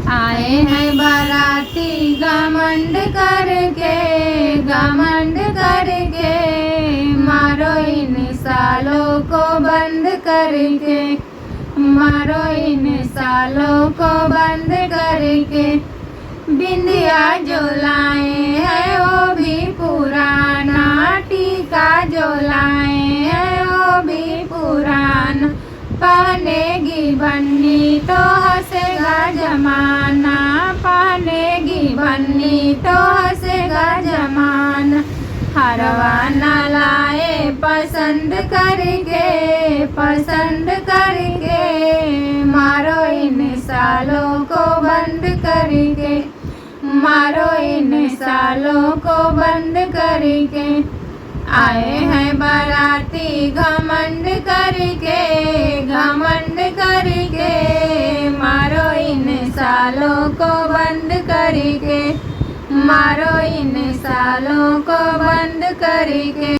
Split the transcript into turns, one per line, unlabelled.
आए हैं बाराती घमंड करके, मारो इन सालों को बंद करके, मारो इन सालों को बंद करके। बिंदिया जो लाए हैं वो भी पुराना, टीका जो लाए हैं वो भी पुराना। पहनेगी बन्नी तो हंसेगा जमाना, पहनेगी बन्नी तो हंसेगा जमाना। हरवा न लाए पसंद करके, मारो इन सालों को बंद करके, मारो इन सालों को बंद करके। आए हैं बाराती घमंड करके, मारो इन सालों को बंद करके, मारो इन सालों को बंद करके।